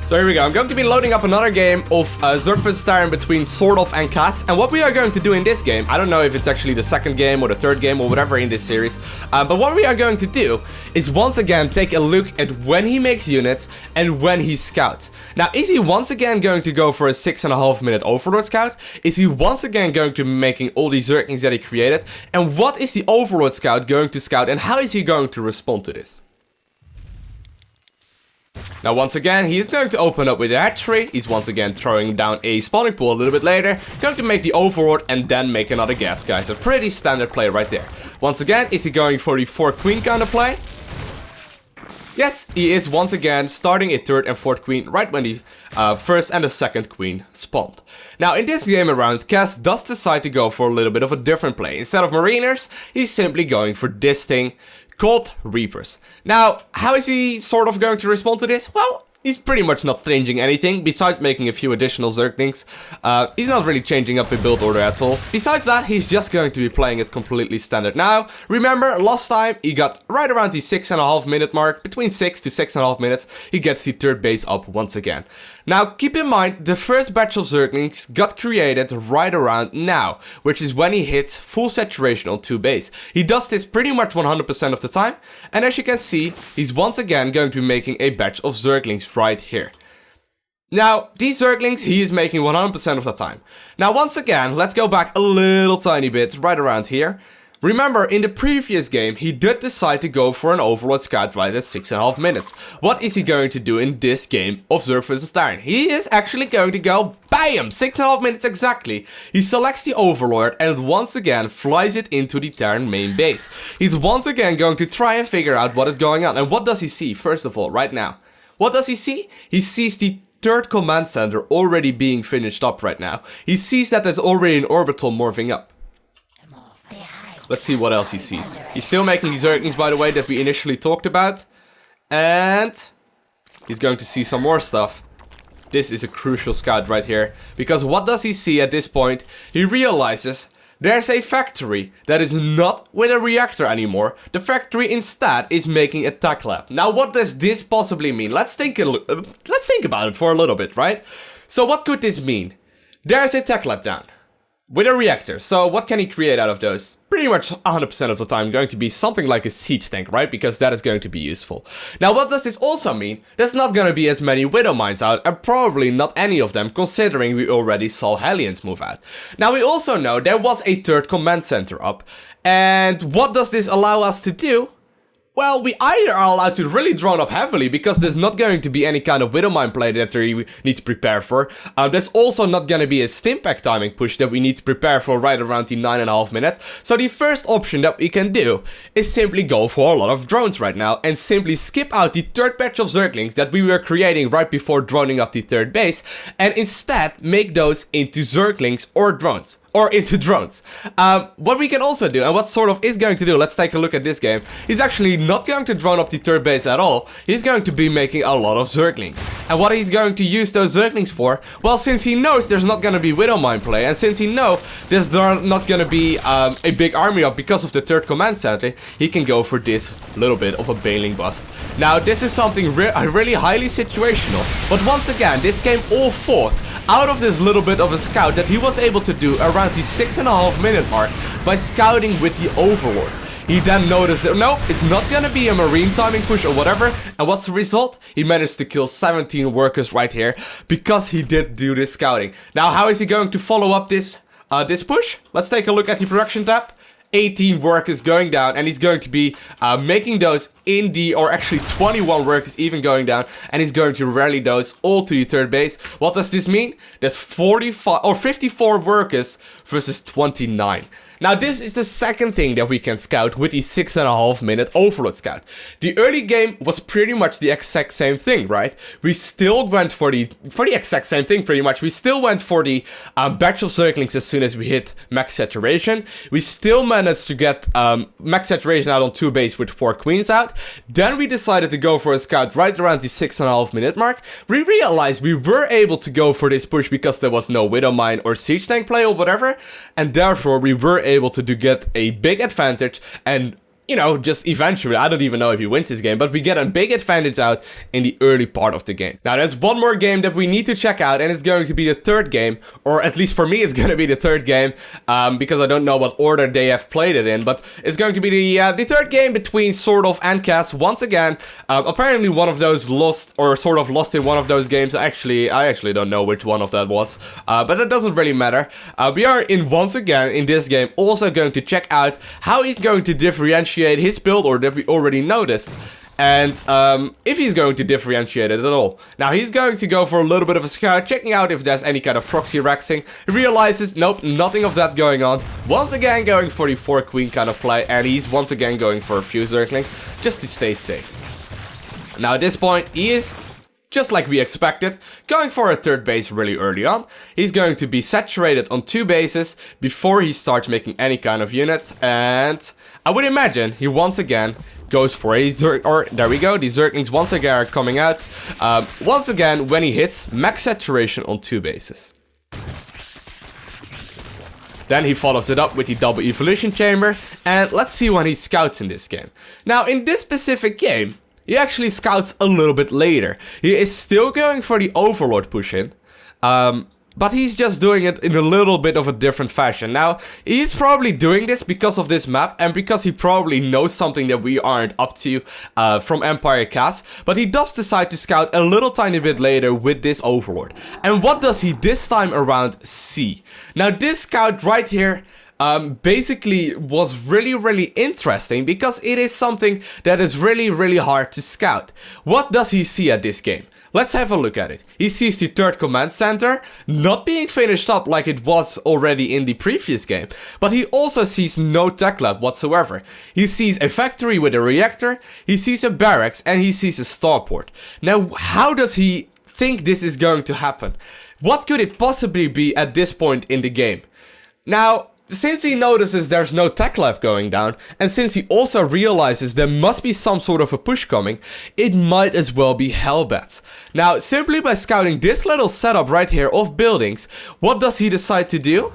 So here we go, I'm going to be loading up another game of Zerg vs Terran between SortOf and Kas. And what we are going to do in this game, I don't know if it's actually the second game or the third game or whatever in this series, but what we are going to do is once again take a look at when he makes units and when he scouts. Now, is he once again going to go for a 6.5 minute Overlord scout? Is he once again going to be making all these Zerglings that he created? And what is the Overlord scout going to scout and how is he going to respond to this? Now once again, he is going to open up with a hatchery, he's once again throwing down a spawning pool a little bit later, going to make the Overlord and then make another gas, guys. A pretty standard play right there. Once again, is he going for the 4 queen kind of play? Yes, he is once again starting a 3rd and 4th queen right when the 1st and the 2nd queen spawned. Now in this game around, Kas does decide to go for a little bit of a different play. Instead of Mariners, he's simply going for this thing called Reapers. Now, how is he sort of going to respond to this? Well, he's pretty much not changing anything, besides making a few additional Zerglings. He's not really changing up the build order at all. Besides that, he's just going to be playing it completely standard. Now, remember, last time he got right around the 6.5 minute mark, between 6 to 6.5 minutes, he gets the 3rd base up once again. Now, keep in mind, the first batch of Zerglings got created right around now, which is when he hits full saturation on 2 base. He does this pretty much 100% of the time, and as you can see, he's once again going to be making a batch of Zerglings right here. Now, these Zerglings he is making 100% of the time. Now, once again, let's go back a little tiny bit right around here. Remember, in the previous game, he did decide to go for an Overlord scout right at 6.5 minutes. What is he going to do in this game of Zerg vs Terran? He is actually going to go BAM! 6.5 minutes exactly. He selects the Overlord and once again flies it into the Terran main base. He's once again going to try and figure out what is going on. And what does he see, first of all, right now? What does he see? He sees the 3rd command center already being finished up right now. He sees that there's already an orbital morphing up. Let's see what else he sees. He's still making these Zerglings, by the way, that we initially talked about. And he's going to see some more stuff. This is a crucial scout right here. Because what does he see at this point? He realizes there's a factory that is not with a reactor anymore. The factory instead is making a tech lab. Now what does this possibly mean? Let's think about it for a little bit, right? So what could this mean? There's a tech lab down with a reactor. So what can he create out of those? Pretty much 100% of the time going to be something like a siege tank, right? Because that is going to be useful. Now what does this also mean? There's not going to be as many Widow Mines out, and probably not any of them, considering we already saw Hellions move out. Now we also know there was a 3rd command center up, and what does this allow us to do? Well, we either are allowed to really drone up heavily, because there's not going to be any kind of Widow Mine play that we need to prepare for. There's also not going to be a Stimpack timing push that we need to prepare for right around the 9.5 minutes. So the first option that we can do is simply go for a lot of drones right now and simply skip out the 3rd batch of Zerglings that we were creating right before droning up the 3rd base, and instead make those into Zerglings or drones. Or into drones. What we can also do, and what SortOf is going to do, let's take a look at this game. He's actually not going to drone up the 3rd base at all. He's going to be making a lot of Zerglings. And what he's going to use those Zerglings for? Well, since he knows there's not going to be Widow Mine play, and since he knows there's not going to be a big army up because of the 3rd command center, he can go for this little bit of a bailing bust. Now, this is something really highly situational, but once again, this came all forth out of this little bit of a scout that he was able to do around the 6.5 minute mark by scouting with the Overlord. He then noticed that, no, it's not gonna be a marine timing push or whatever, and what's the result? He managed to kill 17 workers right here, because he did do this scouting. Now, how is he going to follow up this push? Let's take a look at the production tab. 18 workers going down, and he's going to be making those in the, or actually 21 workers even going down, and he's going to rally those all to the 3rd base. What does this mean? There's 45 or 54 workers versus 29. Now this is the second thing that we can scout with the 6.5 minute Overlord scout. The early game was pretty much the exact same thing, right? We still went for the exact same thing pretty much. We still went for the batch of Zerglings as soon as we hit max saturation. We still managed to get max saturation out on 2 base with 4 queens out. Then we decided to go for a scout right around the 6.5 minute mark. We realized we were able to go for this push because there was no Widow Mine or siege tank play or whatever, and therefore we were able to get a big advantage and you know, just eventually, I don't even know if he wins this game, but we get a big advantage out in the early part of the game. Now, there's one more game that we need to check out, and it's going to be the third game, or at least for me, it's going to be the third game, because I don't know what order they have played it in, but it's going to be the third game between SortOf and Kas once again. Apparently, one of those lost, or SortOf lost in one of those games. I actually don't know which one of that was, but it doesn't really matter. We are once again in this game also going to check out how he's going to differentiate his build, or that we already noticed, and if he's going to differentiate it at all. Now, he's going to go for a little bit of a scout, checking out if there's any kind of proxy rexing. He realizes, nope, nothing of that going on. Once again going for the 4 queen kind of play, and he's once again going for a few Zerglings just to stay safe. Now, at this point, he is, just like we expected, going for a third base really early on. He's going to be saturated on 2 bases before he starts making any kind of units, and I would imagine he once again goes for a Zerg, or there we go, the Zerglings once again are coming out. Once again, when he hits max saturation on 2 bases. Then he follows it up with the double evolution chamber, and let's see when he scouts in this game. Now, in this specific game, he actually scouts a little bit later. He is still going for the Overlord push-in, but he's just doing it in a little bit of a different fashion. Now, he's probably doing this because of this map, and because he probably knows something that we aren't up to from EmpireKas, but he does decide to scout a little tiny bit later with this Overlord. And what does he this time around see? Now, this scout right here basically was really interesting, because it is something that is really hard to scout. What does he see at this game? Let's have a look at it. He sees the third command center not being finished up like it was already in the previous game, but he also sees no tech lab whatsoever. He sees a factory with a reactor, he sees a barracks, and he sees a starport. Now, how does he think this is going to happen? What could it possibly be at this point in the game? Now, since he notices there's no tech lab going down, and since he also realizes there must be some sort of a push coming, it might as well be hellbats. Now, simply by scouting this little setup right here of buildings, what does he decide to do?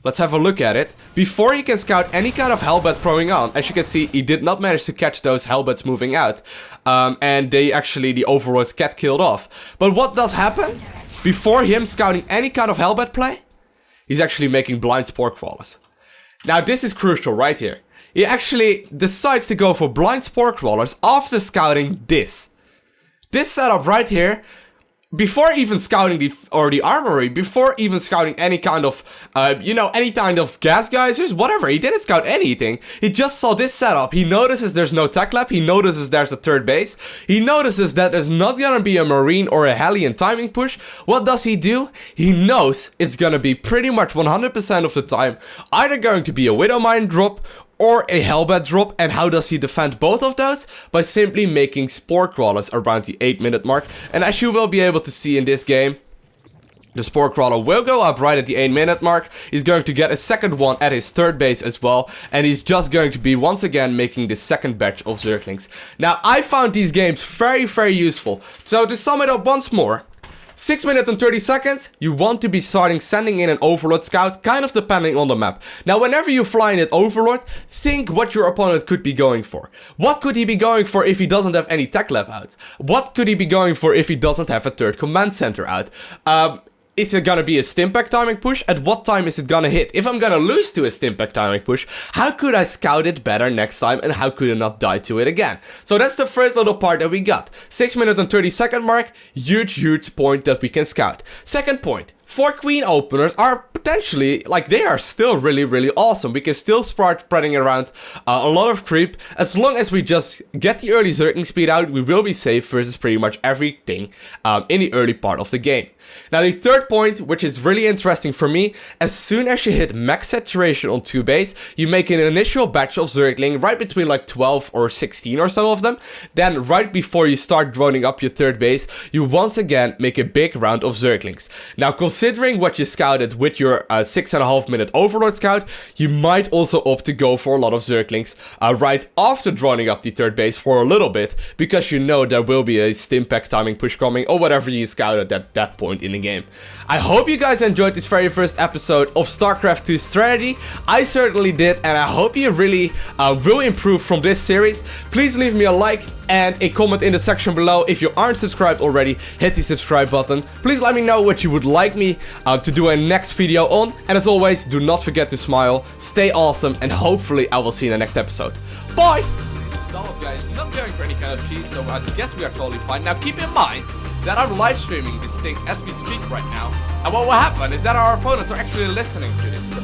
Let's have a look at it. Before he can scout any kind of hellbat throwing on, as you can see, he did not manage to catch those hellbats moving out, and the overlords get killed off. But what does happen? Before him scouting any kind of hellbat play, he's actually making blind spore crawlers. Now, this is crucial right here. He actually decides to go for blind spore crawlers after scouting this. This setup right here, before even scouting the armory, before even scouting any kind of, any kind of gas geysers, whatever. He didn't scout anything. He just saw this setup. He notices there's no tech lab. He notices there's a third base. He notices that there's not gonna be a marine or a Hellion timing push. What does he do? He knows it's gonna be pretty much 100% of the time either going to be a Widowmine drop or a Hellbat drop. And how does he defend both of those? By simply making spore crawlers around the 8-minute mark. And as you will be able to see in this game, the spore crawler will go up right at the 8-minute mark. He's going to get a second one at his third base as well. And he's just going to be once again making the second batch of Zerglings. Now, I found these games very useful. So to sum it up once more, 6 minutes and 30 seconds, you want to be sending in an Overlord scout, kind of depending on the map. Now, whenever you fly in an Overlord, think what your opponent could be going for. What could he be going for if he doesn't have any tech lab out? What could he be going for if he doesn't have a third command center out? Is it gonna be a Stimpack timing push? At what time is it gonna hit? If I'm gonna lose to a Stimpack timing push, how could I scout it better next time, and how could I not die to it again? So that's the first little part that we got. 6 minutes and 30 second mark, huge point that we can scout. Second point, 4 queen openers are potentially, they are still really awesome. We can still start spreading around a lot of creep. As long as we just get the early Zergling speed out, we will be safe versus pretty much everything in the early part of the game. Now, the third point, which is really interesting for me, as soon as you hit max saturation on 2 base, you make an initial batch of Zergling right between 12 or 16 or some of them. Then right before you start droning up your third base, you once again make a big round of Zerglings. Now, considering what you scouted with your your 6.5 minute Overlord Scout, you might also opt to go for a lot of Zerglings right after droning up the third base for a little bit, because you know there will be a Stimpack timing push coming or whatever you scouted at that point in the game. I hope you guys enjoyed this very first episode of StarCraft 2 Strategy. I certainly did, and I hope you really will improve from this series. Please leave me a like and a comment in the section below. If you aren't subscribed already, hit the subscribe button. Please let me know what you would like me to do a next video on. And as always, do not forget to smile, stay awesome, and hopefully I will see you in the next episode. Bye! Some of guys not going for any kind of cheese, so I guess we are totally fine. Now keep in mind that I'm live streaming this thing as we speak right now. And what will happen is that our opponents are actually listening to this.